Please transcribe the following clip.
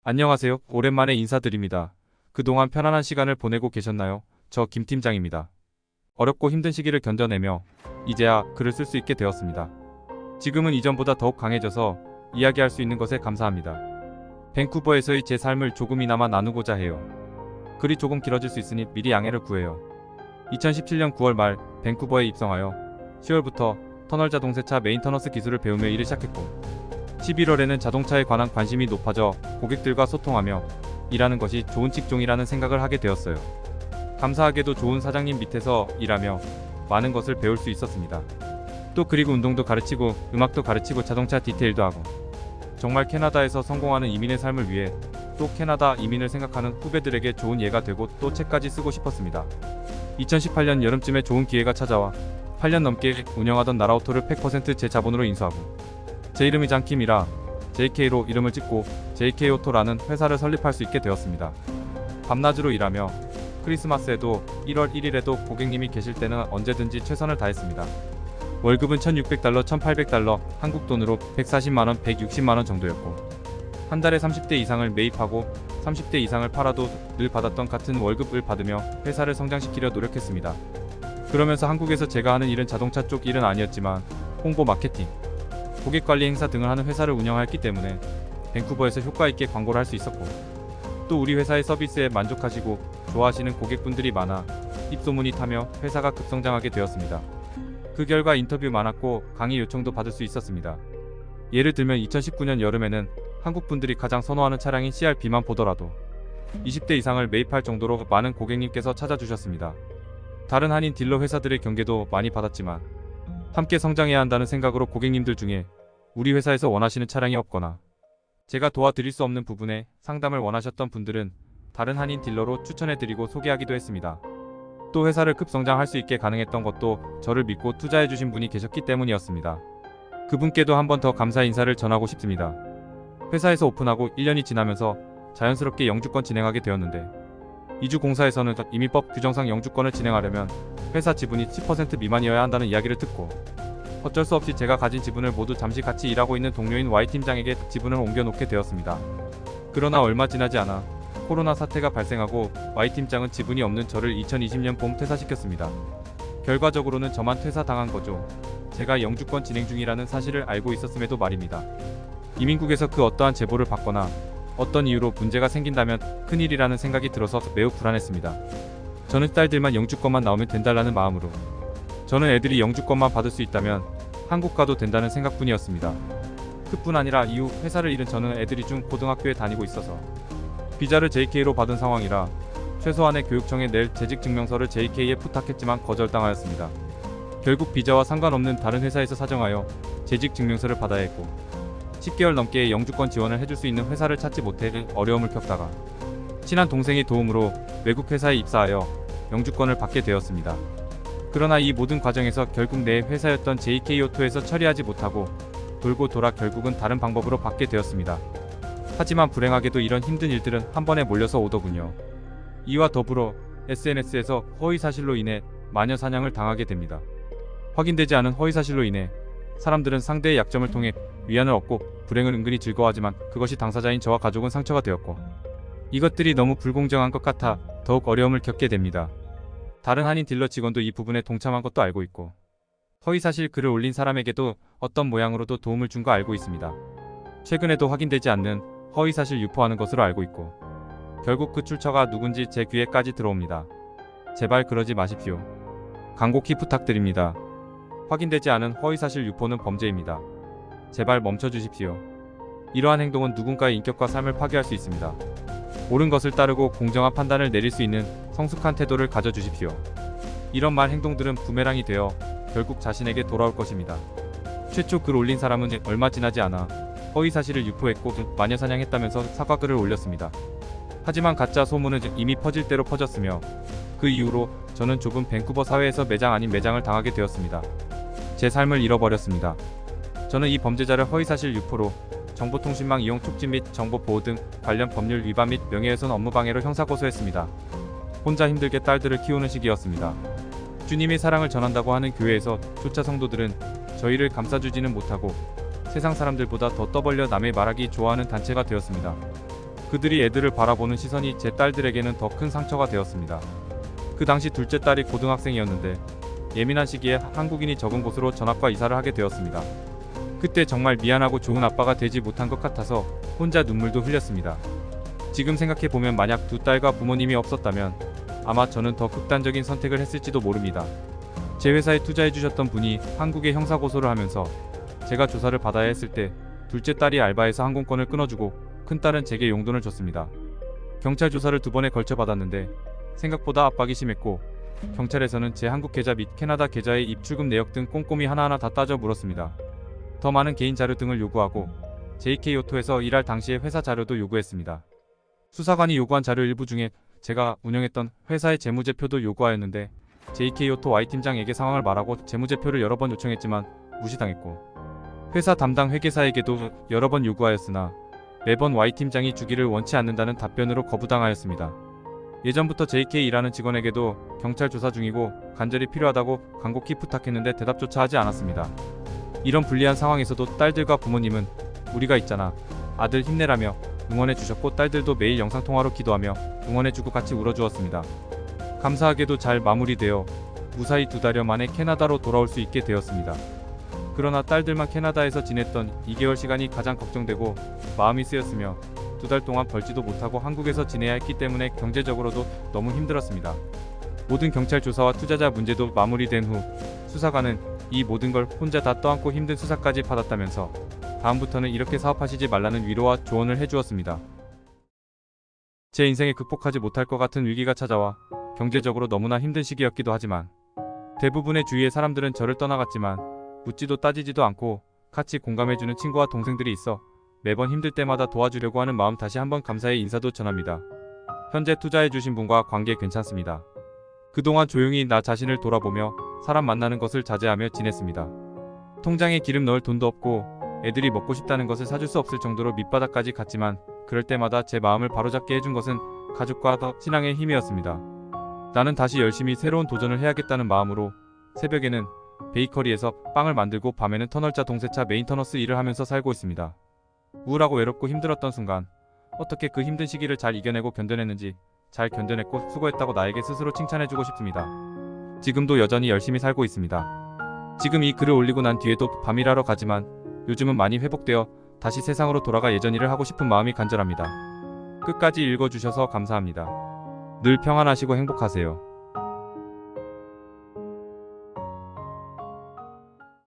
안녕하세요. 오랜만에 인사드립니다. 그동안 편안한 시간을 보내고 계셨나요? 저 김 팀장입니다. 어렵고 힘든 시기를 견뎌내며 이제야 글을 쓸 수 있게 되었습니다. 지금은 이전보다 더욱 강해져서 이야기할 수 있는 것에 감사합니다. 밴쿠버에서의 제 삶을 조금이나마 나누고자 해요. 글이 조금 길어질 수 있으니 미리 양해를 구해요. 2017년 9월 말 밴쿠버에 입성하여 10월부터 터널 자동세차 메인터너스 기술을 배우며 일을 시작했고 11월에는 자동차에 관한 관심이 높아져 고객들과 소통하며 일하는 것이 좋은 직종이라는 생각을 하게 되었어요. 감사하게도 좋은 사장님 밑에서 일하며 많은 것을 배울 수 있었습니다. 또 그리고 운동도 가르치고 음악도 가르치고 자동차 디테일도 하고 정말 캐나다에서 성공하는 이민의 삶을 위해 또 캐나다 이민을 생각하는 후배들에게 좋은 예가 되고 또 책까지 쓰고 싶었습니다. 2018년 여름쯤에 좋은 기회가 찾아와 8년 넘게 운영하던 나라오토를 100% 제 자본으로 인수하고 제 이름이 장킴이라 JK로 이름을 짓고 JK오토라는 회사를 설립할 수 있게 되었습니다. 밤낮으로 일하며 크리스마스에도 1월 1일에도 고객님이 계실 때는 언제든지 최선을 다했습니다. 월급은 $1,600, $1,800, 한국 돈으로 140만원, 160만원 정도였고 한 달에 30대 이상을 매입하고 30대 이상을 팔아도 늘 받았던 같은 월급을 받으며 회사를 성장시키려 노력했습니다. 그러면서 한국에서 제가 하는 일은 자동차 쪽 일은 아니었지만 홍보 마케팅, 고객관리 행사 등을 하는 회사를 운영했기 때문에 밴쿠버에서 효과있게 광고를 할 수 있었고 또 우리 회사의 서비스에 만족하시고 좋아하시는 고객분들이 많아 입소문이 타며 회사가 급성장하게 되었습니다. 그 결과 인터뷰 많았고 강의 요청도 받을 수 있었습니다. 예를 들면 2019년 여름에는 한국분들이 가장 선호하는 차량인 CR-V만 보더라도 20대 이상을 매입할 정도로 많은 고객님께서 찾아주셨습니다. 다른 한인 딜러 회사들의 경계도 많이 받았지만 함께 성장해야 한다는 생각으로 고객님들 중에 우리 회사에서 원하시는 차량이 없거나 제가 도와드릴 수 없는 부분에 상담을 원하셨던 분들은 다른 한인 딜러로 추천해드리고 소개하기도 했습니다. 또 회사를 급성장할 수 있게 가능했던 것도 저를 믿고 투자해주신 분이 계셨기 때문이었습니다. 그분께도 한 번 더 감사 인사를 전하고 싶습니다. 회사에서 오픈하고 1년이 지나면서 자연스럽게 영주권 진행하게 되었는데 이주공사에서는 이민법 규정상 영주권을 진행하려면 회사 지분이 10% 미만이어야 한다는 이야기를 듣고 어쩔 수 없이 제가 가진 지분을 모두 잠시 같이 일하고 있는 동료인 Y팀장에게 지분을 옮겨놓게 되었습니다. 그러나 얼마 지나지 않아 코로나 사태가 발생하고 Y팀장은 지분이 없는 저를 2020년 봄 퇴사시켰습니다. 결과적으로는 저만 퇴사당한 거죠. 제가 영주권 진행 중이라는 사실을 알고 있었음에도 말입니다. 이민국에서 그 어떠한 제보를 받거나 어떤 이유로 문제가 생긴다면 큰일이라는 생각이 들어서 매우 불안했습니다. 저는 딸들만 영주권만 나오면 된다라는 마음으로 저는 애들이 영주권만 받을 수 있다면 한국 가도 된다는 생각뿐이었습니다. 그뿐 아니라 이후 회사를 잃은 저는 애들이 중 고등학교에 다니고 있어서 비자를 JK로 받은 상황이라 최소한의 교육청에 낼 재직증명서를 JK에 부탁했지만 거절당하였습니다. 결국 비자와 상관없는 다른 회사에서 사정하여 재직증명서를 받아야 했고 10개월 넘게 영주권 지원을 해줄 수 있는 회사를 찾지 못해 어려움을 겪다가 친한 동생의 도움으로 외국 회사에 입사하여 영주권을 받게 되었습니다. 그러나 이 모든 과정에서 결국 내 회사였던 JK오토에서 처리하지 못하고 돌고 돌아 결국은 다른 방법으로 받게 되었습니다. 하지만 불행하게도 이런 힘든 일들은 한 번에 몰려서 오더군요. 이와 더불어 SNS에서 허위사실로 인해 마녀 사냥을 당하게 됩니다. 확인되지 않은 허위사실로 인해 사람들은 상대의 약점을 통해 위안을 얻고 불행을 은근히 즐거워하지만 그것이 당사자인 저와 가족은 상처가 되었고 이것들이 너무 불공정한 것 같아 더욱 어려움을 겪게 됩니다. 다른 한인 딜러 직원도 이 부분에 동참한 것도 알고 있고 허위사실 글을 올린 사람에게도 어떤 모양으로도 도움을 준 거 알고 있습니다. 최근에도 확인되지 않는 허위사실 유포하는 것으로 알고 있고 결국 그 출처가 누군지 제 귀에까지 들어옵니다. 제발 그러지 마십시오. 간곡히 부탁드립니다. 확인되지 않은 허위사실 유포는 범죄입니다. 제발 멈춰주십시오. 이러한 행동은 누군가의 인격과 삶을 파괴할 수 있습니다. 옳은 것을 따르고 공정한 판단을 내릴 수 있는 성숙한 태도를 가져주십시오. 이런 말 행동들은 부메랑이 되어 결국 자신에게 돌아올 것입니다. 최초 글 올린 사람은 얼마 지나지 않아 허위사실을 유포했고 마녀사냥했다면서 사과글을 올렸습니다. 하지만 가짜 소문은 이미 퍼질 대로 퍼졌으며 그 이후로 저는 좁은 밴쿠버 사회에서 매장 아닌 매장을 당하게 되었습니다. 제 삶을 잃어버렸습니다. 저는 이 범죄자를 허위사실 유포로 정보통신망 이용 촉진 및 정보보호 등 관련 법률 위반 및 명예훼손 업무방해로 형사고소했습니다. 혼자 힘들게 딸들을 키우는 시기였습니다. 주님의 사랑을 전한다고 하는 교회에서 조차 성도들은 저희를 감싸주지는 못하고 세상 사람들보다 더 떠벌려 남의 말하기 좋아하는 단체가 되었습니다. 그들이 애들을 바라보는 시선이 제 딸들에게는 더 큰 상처가 되었습니다. 그 당시 둘째 딸이 고등학생이었는데 예민한 시기에 한국인이 적은 곳으로 전학과 이사를 하게 되었습니다. 그때 정말 미안하고 좋은 아빠가 되지 못한 것 같아서 혼자 눈물도 흘렸습니다. 지금 생각해보면 만약 두 딸과 부모님이 없었다면 아마 저는 더 극단적인 선택을 했을지도 모릅니다. 제 회사에 투자해주셨던 분이 한국에 형사고소를 하면서 제가 조사를 받아야 했을 때 둘째 딸이 알바해서 항공권을 끊어주고 큰딸은 제게 용돈을 줬습니다. 경찰 조사를 2번에 걸쳐 받았는데 생각보다 압박이 심했고 경찰에서는 제 한국 계좌 및 캐나다 계좌의 입출금 내역 등 꼼꼼히 하나하나 다 따져 물었습니다. 더 많은 개인 자료 등을 요구하고 JK오토에서 일할 당시의 회사 자료도 요구했습니다. 수사관이 요구한 자료 일부 중에 제가 운영했던 회사의 재무제표도 요구하였는데 JK오토 Y팀장에게 상황을 말하고 재무제표를 여러 번 요청했지만 무시당했고 회사 담당 회계사에게도 여러 번 요구하였으나 매번 Y팀장이 주기를 원치 않는다는 답변으로 거부당하였습니다. 예전부터 JK 일하는 직원에게도 경찰 조사 중이고 간절히 필요하다고 간곡히 부탁했는데 대답조차 하지 않았습니다. 이런 불리한 상황에서도 딸들과 부모님은 우리가 있잖아, 아들 힘내라며 응원해주셨고 딸들도 매일 영상통화로 기도하며 응원해주고 같이 울어주었습니다. 감사하게도 잘 마무리되어 무사히 2달여 만에 캐나다로 돌아올 수 있게 되었습니다. 그러나 딸들만 캐나다에서 지냈던 2개월 시간이 가장 걱정되고 마음이 쓰였으며 2달 동안 벌지도 못하고 한국에서 지내야 했기 때문에 경제적으로도 너무 힘들었습니다. 모든 경찰 조사와 투자자 문제도 마무리된 후 수사관은 이 모든 걸 혼자 다 떠안고 힘든 수사까지 받았다면서 다음부터는 이렇게 사업하시지 말라는 위로와 조언을 해주었습니다. 제 인생에 극복하지 못할 것 같은 위기가 찾아와 경제적으로 너무나 힘든 시기였기도 하지만 대부분의 주위의 사람들은 저를 떠나갔지만 묻지도 따지지도 않고 같이 공감해주는 친구와 동생들이 있어 매번 힘들 때마다 도와주려고 하는 마음 다시 한번 감사의 인사도 전합니다. 현재 투자해주신 분과 관계 괜찮습니다. 그동안 조용히 나 자신을 돌아보며 사람 만나는 것을 자제하며 지냈습니다. 통장에 기름 넣을 돈도 없고 애들이 먹고 싶다는 것을 사줄 수 없을 정도로 밑바닥까지 갔지만 그럴 때마다 제 마음을 바로잡게 해준 것은 가족과 더 신앙의 힘이었습니다. 나는 다시 열심히 새로운 도전을 해야겠다는 마음으로 새벽에는 베이커리에서 빵을 만들고 밤에는 터널자 동세차 메인터너스 일을 하면서 살고 있습니다. 우울하고 외롭고 힘들었던 순간 어떻게 그 힘든 시기를 잘 이겨내고 견뎌냈는지 잘 견뎌냈고 수고했다고 나에게 스스로 칭찬해주고 싶습니다. 지금도 여전히 열심히 살고 있습니다. 지금 이 글을 올리고 난 뒤에도 밤일하러 가지만 요즘은 많이 회복되어 다시 세상으로 돌아가 예전 일을 하고 싶은 마음이 간절합니다. 끝까지 읽어주셔서 감사합니다. 늘 평안하시고 행복하세요.